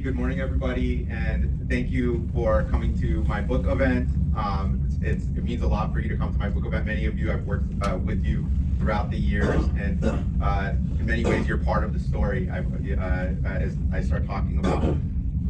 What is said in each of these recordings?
good morning, everybody, and thank you for coming to my book event. It means a lot for you to come to my book event. Many of you I've worked with you throughout the years, and in many ways you're part of the story. As I start talking about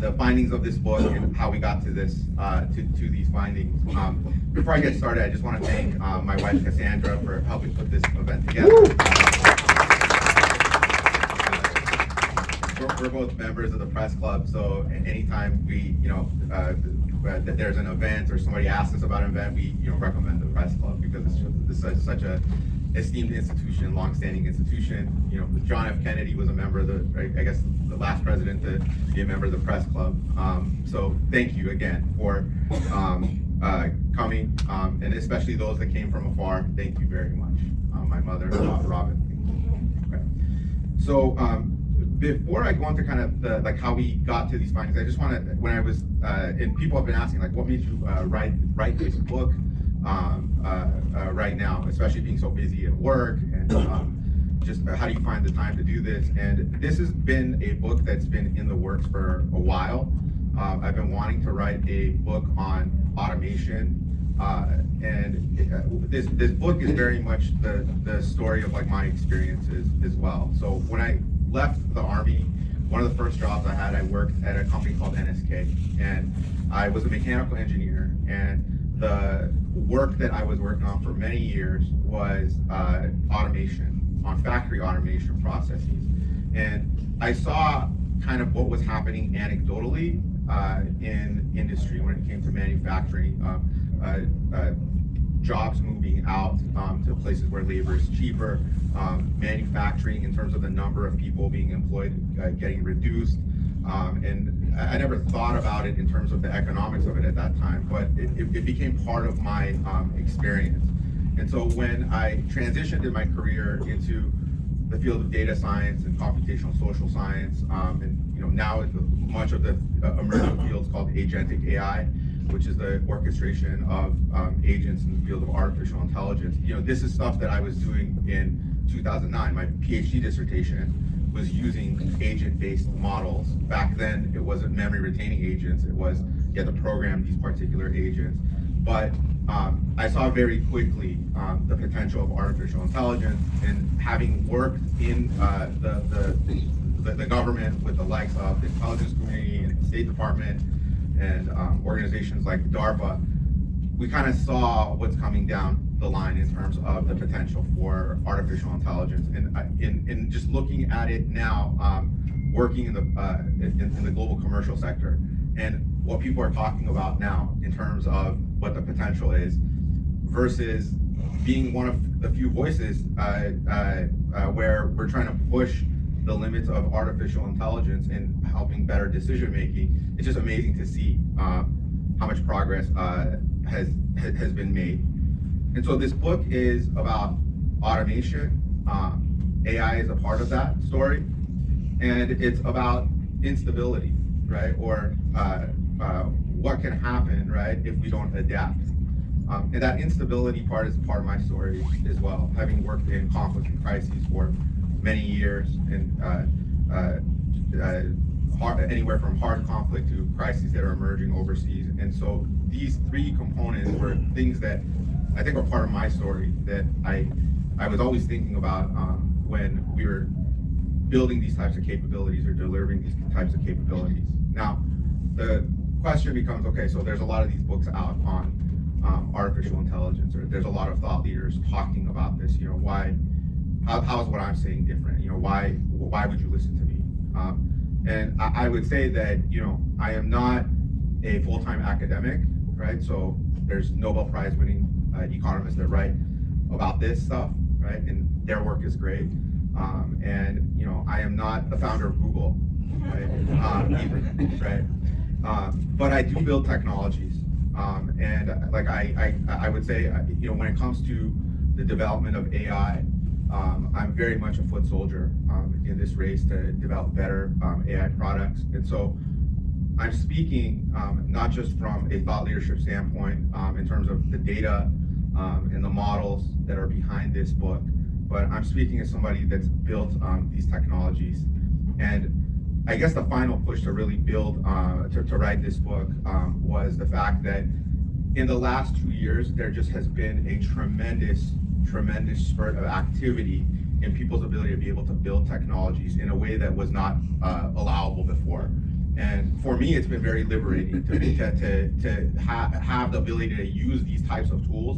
the findings of this book and how we got to this to these findings. Before I get started, I just want to thank my wife Cassandra for helping put this event together. We're both members of the press club, so anytime we, that there's an event or somebody asks us about an event, we, recommend the press club because it's such a esteemed institution, long-standing institution. John F. Kennedy was a member of the last president to be a member of the press club. So thank you again for coming, and especially those that came from afar. Thank you very much. My mother, Robin. Okay. So. Before I go into kind of how we got to these findings, I just want to, when I was, and people have been asking, what made you write this book right now, especially being so busy at work, and just how do you find the time to do this? And this has been a book that's been in the works for a while. I've been wanting to write a book on automation, and this book is very much the story of my experiences as well. So when I left the Army, one of the first jobs I had, I worked at a company called NSK, and I was a mechanical engineer, and the work that I was working on for many years was automation, on factory automation processes. And I saw kind of what was happening anecdotally in industry when it came to manufacturing, jobs moving out to places where labor is cheaper, manufacturing in terms of the number of people being employed getting reduced, and I never thought about it in terms of the economics of it at that time, but it became part of my experience. And so when I transitioned in my career into the field of data science and computational social science, and now much of the emerging fields called agentic AI, which is the orchestration of agents in the field of artificial intelligence. This is stuff that I was doing in 2009. My PhD dissertation was using agent-based models. Back then, it wasn't memory retaining agents. It was you had to program these particular agents. But I saw very quickly the potential of artificial intelligence, and having worked in the government with the likes of the intelligence community and the State Department and organizations like DARPA, we kind of saw what's coming down the line in terms of the potential for artificial intelligence. And in just looking at it now, working in the global commercial sector, and what people are talking about now in terms of what the potential is, versus being one of the few voices where we're trying to push the limits of artificial intelligence and helping better decision making. It's just amazing to see how much progress has been made. And so this book is about automation. AI is a part of that story, and it's about instability, right? Or what can happen, right, if we don't adapt. And that instability part is part of my story as well, having worked in conflict and crises for many years, and anywhere from hard conflict to crises that are emerging overseas. And so these three components were things that I think are part of my story that I was always thinking about when we were building these types of capabilities or delivering these types of capabilities. Now, the question becomes, okay, so there's a lot of these books out on artificial intelligence, or there's a lot of thought leaders talking about this. How is what I'm saying different? Why would you listen to me? And I would say that, I am not a full-time academic, right? So there's Nobel Prize winning economists that write about this stuff, right? And their work is great. And, I am not the founder of Google, right? Either, right? But I do build technologies. And I would say, when it comes to the development of AI, I'm very much a foot soldier in this race to develop better AI products. And so I'm speaking not just from a thought leadership standpoint in terms of the data and the models that are behind this book, but I'm speaking as somebody that's built these technologies. And I guess the final push to really build, to write this book was the fact that in the last 2 years, there just has been a tremendous spurt of activity in people's ability to be able to build technologies in a way that was not allowable before. And for me, it's been very liberating to have the ability to use these types of tools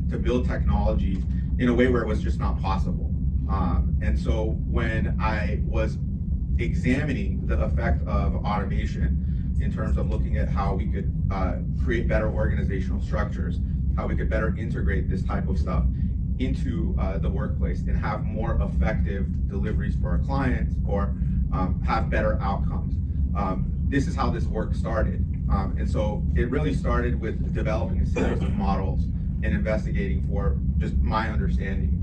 to build technologies in a way where it was just not possible. And so when I was examining the effect of automation in terms of looking at how we could create better organizational structures, how we could better integrate this type of stuff into the workplace and have more effective deliveries for our clients, or have better outcomes. This is how this work started. And so it really started with developing a series of models and investigating for just my understanding.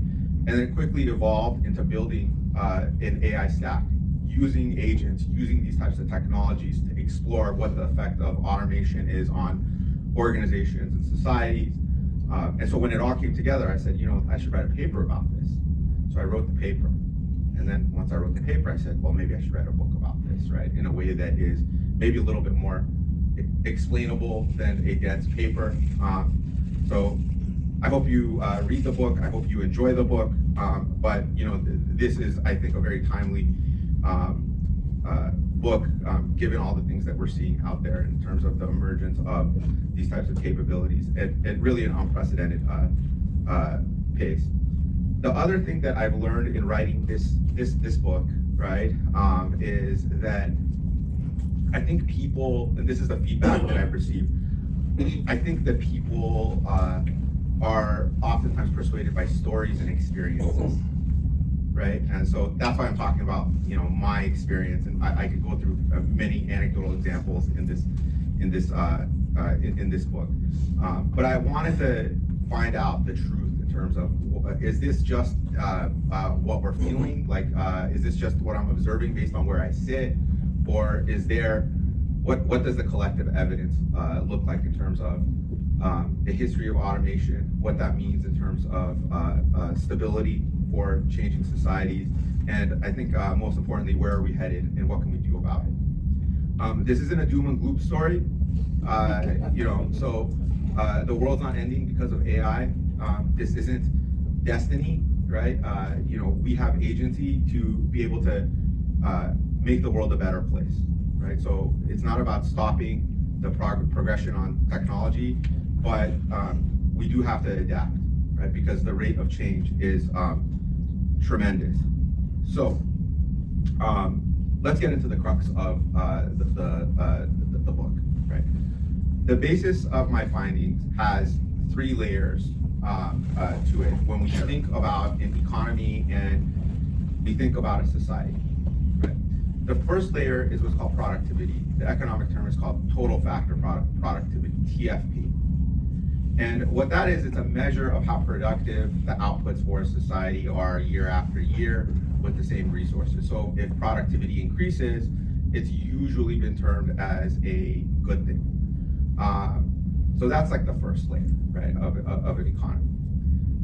And then quickly evolved into building an AI stack, using agents, using these types of technologies to explore what the effect of automation is on organizations and societies. And so when it all came together, I said, I should write a paper about this. So I wrote the paper. And then once I wrote the paper, I said, well, maybe I should write a book about this, right? In a way that is maybe a little bit more explainable than a dense paper. So I hope you read the book. I hope you enjoy the book. But this is, I think, a very timely book, given all the things that we're seeing out there in terms of the emergence of these types of capabilities at really an unprecedented pace. The other thing that I've learned in writing this book, right, is that I think people, and this is the feedback that I've received, I think that people are oftentimes persuaded by stories and experiences, right? And so that's why I'm talking about, my experience, and I could go through many anecdotal examples in this book. But I wanted to find out the truth in terms of, is this just what we're feeling? Like, is this just what I'm observing based on where I sit? Or is there, what does the collective evidence look like in terms of the history of automation, what that means in terms of stability for changing societies, and I think most importantly, where are we headed and what can we do about it? This isn't a doom and gloom story, so the world's not ending because of AI. This isn't destiny, right? We have agency to be able to make the world a better place, right? So it's not about stopping the progression on technology, but we do have to adapt, right? Because the rate of change is tremendous. So let's get into the crux of the book, right? The basis of my findings has 3 layers to it when we think about an economy and we think about a society, right? The first layer is what's called productivity. The economic term is called total factor productivity, TFP. And what that is, it's a measure of how productive the outputs for a society are year after year with the same resources. So if productivity increases, it's usually been termed as a good thing. So that's like the first layer, right, of an economy.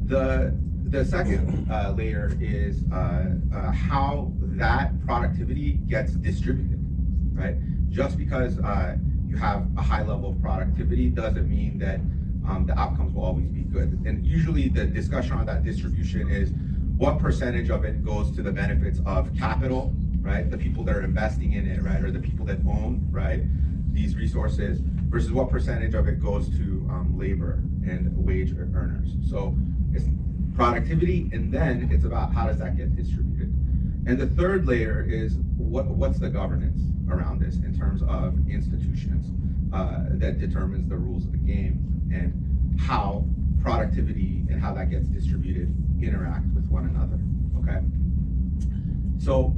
The second layer is how that productivity gets distributed, right? Just because you have a high level of productivity doesn't mean that the outcomes will always be good. And usually the discussion on that distribution is what percentage of it goes to the benefits of capital, right? The people that are investing in it, right? Or the people that own, right, these resources, versus what percentage of it goes to labor and wage earners. So it's productivity, and then it's about how does that get distributed. And the third layer is what's the governance around this in terms of institutions that determines the rules of the game and how productivity and how that gets distributed interact with one another, okay? So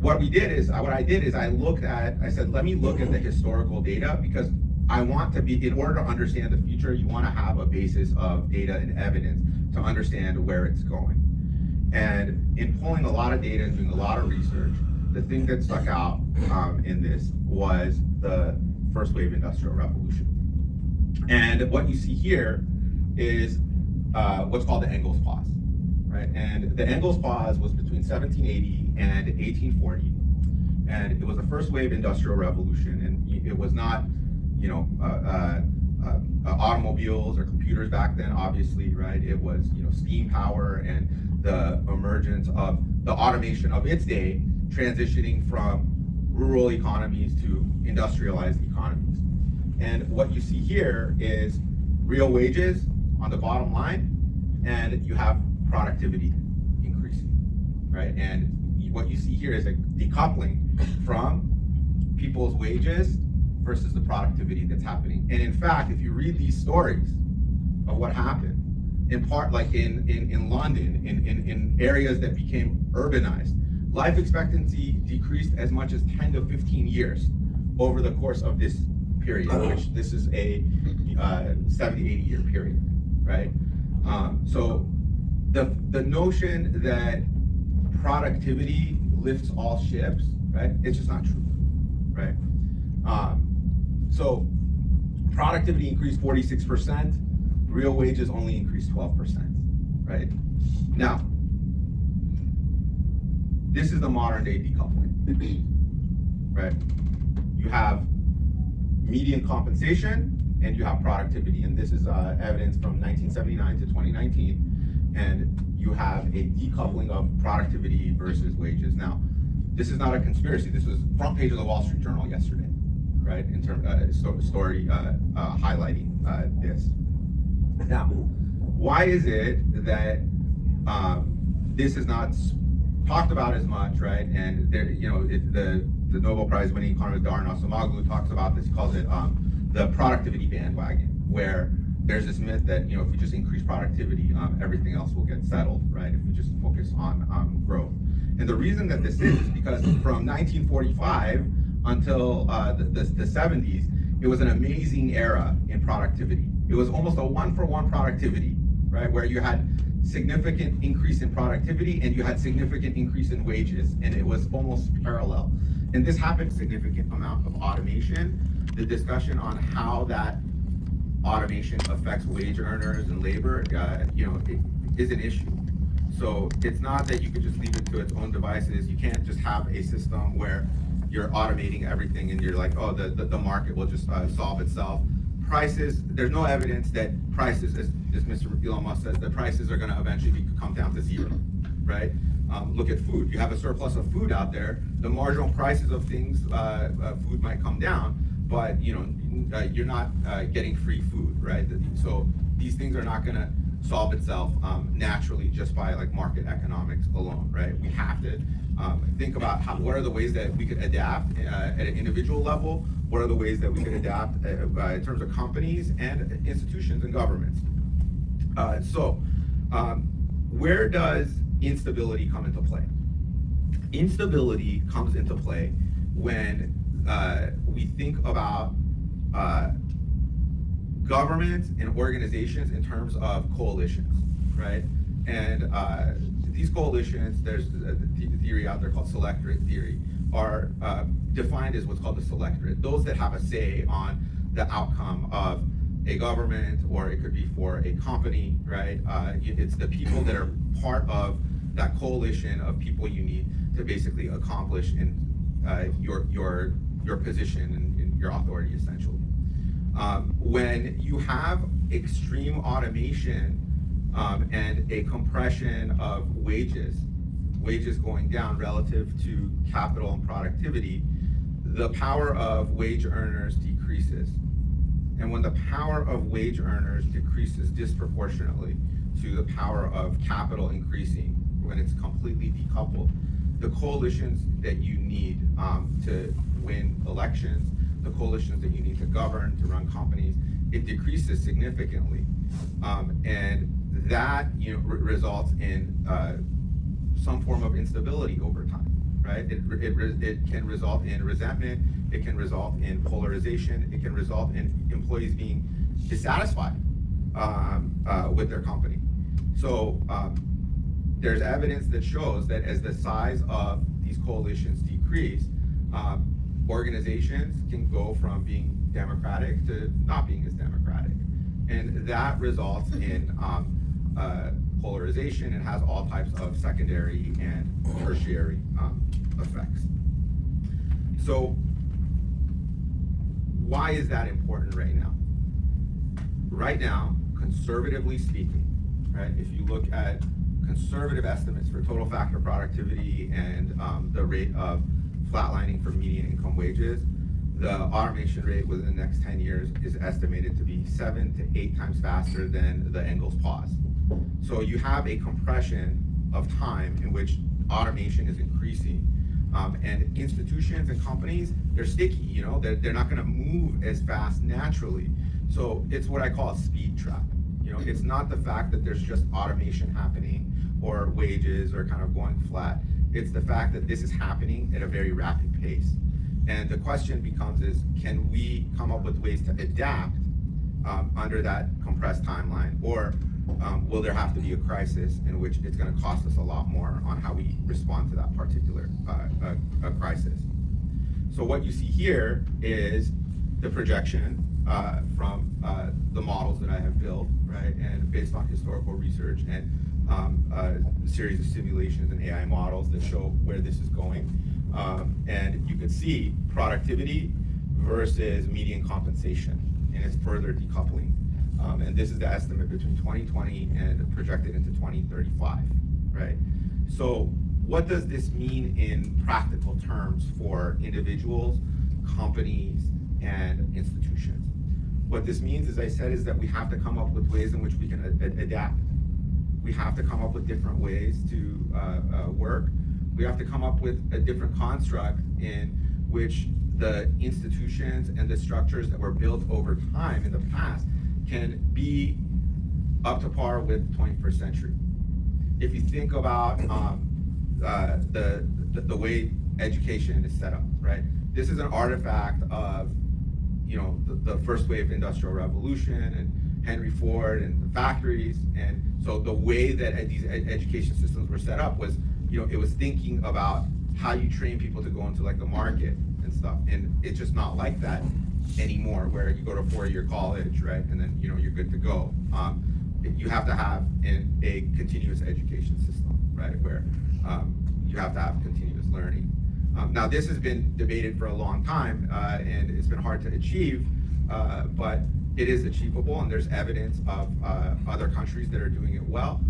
what I did is I said, let me look at the historical data, because I want to be, in order to understand the future, you want to have a basis of data and evidence to understand where it's going. And in pulling a lot of data and doing a lot of research, the thing that stuck out in this was the first wave industrial revolution. And what you see here is what's called the Engels pause, right? And the Engels pause was between 1780 and 1840. And it was the first wave industrial revolution, and it was not, you know, automobiles or computers back then, obviously, right? It was, you know, steam power and the emergence of the automation of its day, transitioning from rural economies to industrialized economies. And what you see here is real wages on the bottom line, and you have productivity increasing, right? And what you see here is a decoupling from people's wages versus the productivity that's happening. And in fact, if you read these stories of what happened, in part, like in London, in areas that became urbanized, life expectancy decreased as much as 10 to 15 years over the course of this period, which this is a 70, 80-year period, right? So the notion that productivity lifts all ships, right? It's just not true, right? So productivity increased 46%, real wages only increased 12%, right? Now, this is the modern day decoupling, right? You have median compensation and you have productivity, and this is evidence from 1979 to 2019, and you have a decoupling of productivity versus wages. Now, this is not a conspiracy. This was front page of the Wall Street Journal yesterday, right? In terms story highlighting this. Now, why is it that this is not talked about as much, right? And there, you know, the Nobel Prize winning economist Daron Acemoglu talks about this. He calls it the productivity bandwagon, where there's this myth that, you know, if we just increase productivity, everything else will get settled, right? If we just focus on growth. And the reason that this is because from 1945 until the 70s, it was an amazing era in productivity. It was almost a one-for-one productivity, right? Where you had significant increase in productivity and you had significant increase in wages, and it was almost parallel. And this happened significant amount of automation. The discussion on how that automation affects wage earners and labor, you know, it is an issue. So it's not that you could just leave it to its own devices. You can't just have a system where you're automating everything and you're like, oh, the market will just solve itself. Prices, there's no evidence that prices, as Mr. Elon Musk says, that prices are going to eventually come down to zero, right? Look at food. You have a surplus of food out there. The marginal prices of things, food might come down, but you know, you're not getting free food, right? So these things are not going to solve itself naturally just by like market economics alone, right? We have to think about what are the ways that we could adapt at an individual level. What are the ways that we could adapt in terms of companies and institutions and governments? Where does instability come into play? Instability comes into play when we think about governments and organizations in terms of coalitions, right? And these coalitions, there's a theory out there called selectorate theory, are defined as what's called the selectorate, those that have a say on the outcome of a government, or it could be for a company, right? It's the people that are part of that coalition of people you need to basically accomplish in your position and your authority, essentially. When you have extreme automation and a compression of wages going down relative to capital and productivity, the power of wage earners decreases. And when the power of wage earners decreases disproportionately to the power of capital increasing, when it's completely decoupled, the coalitions that you need to win elections, the coalitions that you need to govern, to run companies, it decreases significantly. And that, you know, results in some form of instability over time, right? It can result in resentment, it can result in polarization, it can result in employees being dissatisfied with their company. So there's evidence that shows that as the size of these coalitions decrease, organizations can go from being democratic to not being as democratic. And that results in polarization and has all types of secondary and tertiary effects. So why is that important right now? Right now, conservatively speaking, right, if you look at conservative estimates for total factor productivity and the rate of flatlining for median income wages, the automation rate within the next 10 years is estimated to be 7 to 8 times faster than the Engels pause. So you have a compression of time in which automation is increasing. And institutions and companies, they're sticky, you know, they're not gonna move as fast naturally. So it's what I call a speed trap. You know, it's not the fact that there's just automation happening or wages are kind of going flat. It's the fact that this is happening at a very rapid pace. And the question becomes is, can we come up with ways to adapt under that compressed timeline? Or will there have to be a crisis in which it's gonna cost us a lot more on how we respond to that particular crisis? So what you see here is the projection from the models that I have built, right? And based on historical research and a series of simulations and AI models that show where this is going. And you can see productivity versus median compensation, and it's further decoupling. And this is the estimate between 2020 and projected into 2035, right? So what does this mean in practical terms for individuals, companies, and institutions? What this means, as I said, is that we have to come up with ways in which we can adapt. We have to come up with different ways to work. We have to come up with a different construct in which the institutions and the structures that were built over time in the past can be up to par with 21st century. If you think about the way education is set up, right? This is an artifact of, you know, the first wave industrial revolution and Henry Ford and the factories. And so the way that these education systems were set up was, you know, it was thinking about how you train people to go into like the market and stuff. And it's just not like that anymore, where you go to 4-year college, right? And then, you know, you're good to go. You have to have a continuous education system, right? Where you have to have continuous learning. Now, this has been debated for a long time, and it's been hard to achieve, but it is achievable, and there's evidence of other countries that are doing it well.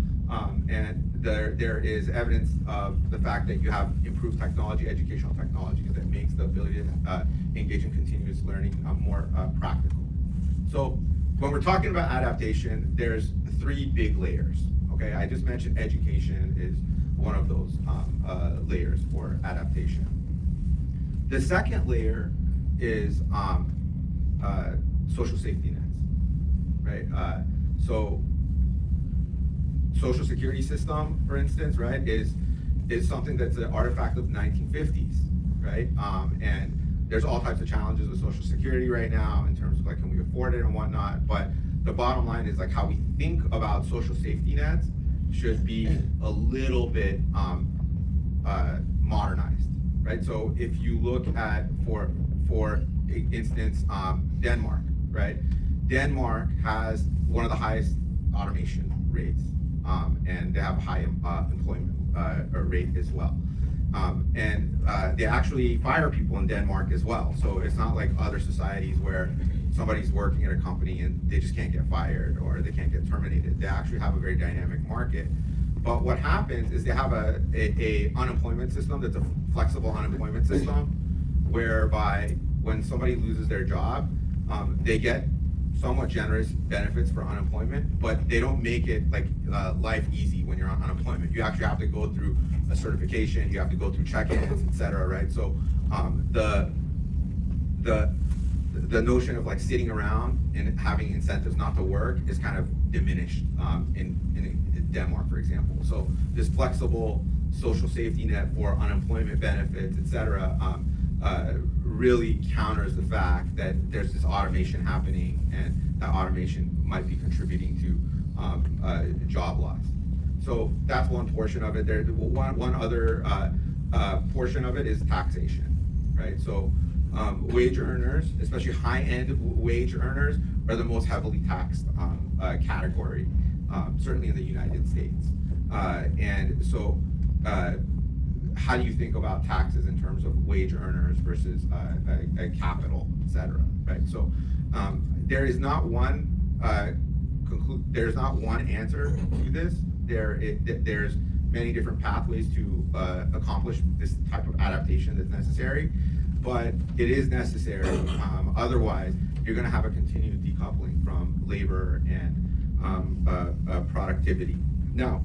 And there is evidence of the fact that you have improved technology, educational technology, that makes the ability to engage in continuous learning more practical. So when we're talking about adaptation, there's 3 big layers, okay? I just mentioned education is one of those layers for adaptation. The second layer is social safety nets, right? So social security system, for instance, right, is something that's an artifact of the 1950s, right? And there's all types of challenges with social security right now in terms of like, can we afford it and whatnot? But the bottom line is like how we think about social safety nets should be a little bit modernized, right? So if you look at, for instance, Denmark, right? Denmark has one of the highest automation rates, and they have a high employment rate as well. And they actually fire people in Denmark as well. So it's not like other societies where somebody's working at a company and they just can't get fired or they can't get terminated. They actually have a very dynamic market. But what happens is they have a unemployment system that's a flexible unemployment system, whereby when somebody loses their job, they get somewhat generous benefits for unemployment, but they don't make it like life easy when you're on unemployment. You actually have to go through a certification, you have to go through check-ins, et cetera, right? So the notion of like sitting around and having incentives not to work is kind of diminished in Denmark, for example. So this flexible social safety net for unemployment benefits, et cetera, really counters the fact that there's this automation happening, and that automation might be contributing to job loss. So that's one portion of it. There, one other portion of it is taxation, right? So wage earners, especially high-end wage earners, are the most heavily taxed category, certainly in the United States. And so how do you think about taxes in terms of wage earners versus a capital, et cetera, right? So there's not one answer to this. There's many different pathways to accomplish this type of adaptation that's necessary, but it is necessary. Otherwise, you're going to have a continued decoupling from labor and productivity. Now,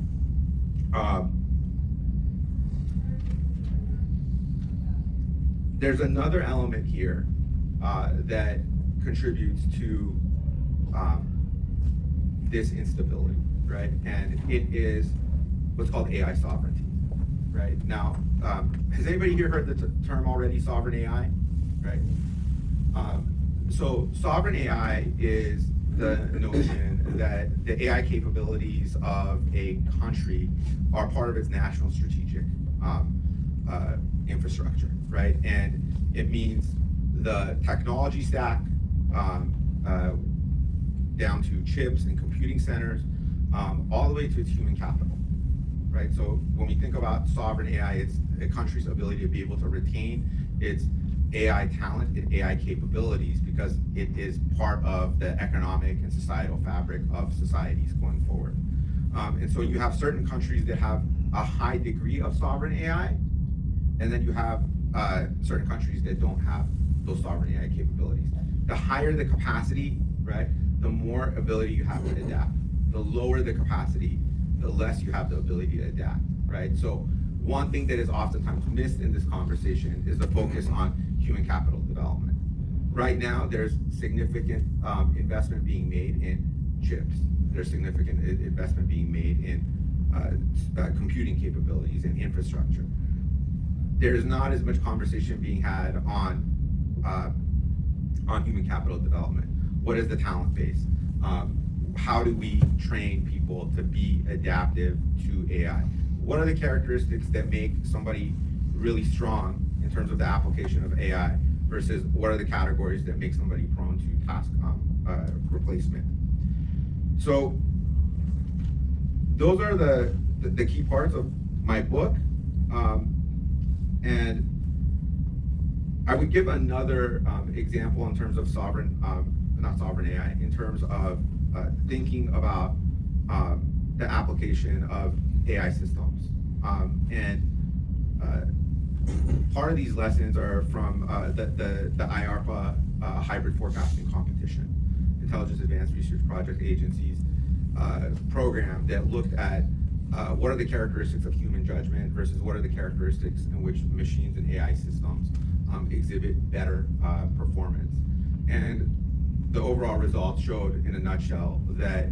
there's another element here that contributes to this instability, right? And it is what's called AI sovereignty, right? Now, has anybody here heard the term already, sovereign AI, right? So sovereign AI is the notion that the AI capabilities of a country are part of its national strategic infrastructure, right? And it means the technology stack down to chips and computing centers, all the way to its human capital, right? So when we think about sovereign AI, it's a country's ability to be able to retain its AI talent and AI capabilities because it is part of the economic and societal fabric of societies going forward. And so you have certain countries that have a high degree of sovereign AI, and then you have certain countries that don't have those sovereign AI capabilities. The higher the capacity, right, the more ability you have to adapt. The lower the capacity, the less you have the ability to adapt, right? So one thing that is oftentimes missed in this conversation is the focus on human capital development. Right now, there's significant investment being made in chips. There's significant investment being made in computing capabilities and infrastructure. There's not as much conversation being had on human capital development. What is the talent base? How do we train people to be adaptive to AI? What are the characteristics that make somebody really strong in terms of the application of AI versus what are the categories that make somebody prone to task replacement? So those are the key parts of my book. And I would give another example in terms of not sovereign AI, in terms of thinking about the application of AI systems. And part of these lessons are from the IARPA hybrid forecasting competition, Intelligence Advanced Research Project Agency's program that looked at what are the characteristics of human judgment versus what are the characteristics in which machines and AI systems exhibit better performance. And the overall results showed in a nutshell that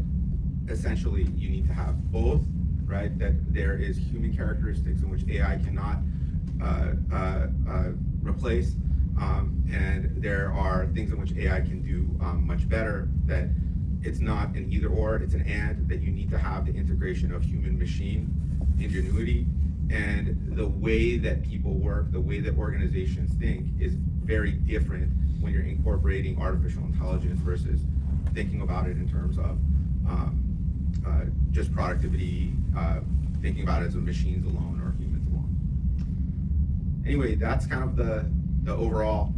essentially you need to have both, right? That there is human characteristics in which AI cannot replace, and there are things in which AI can do much better, that it's not an either or, it's an and, that you need to have the integration of human machine ingenuity, and the way that people work, the way that organizations think is very different when you're incorporating artificial intelligence versus thinking about it in terms of just productivity, thinking about it as machines alone or humans alone. Anyway, that's kind of the overall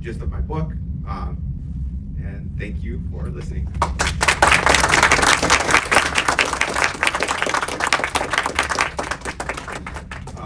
gist of my book, and thank you for listening.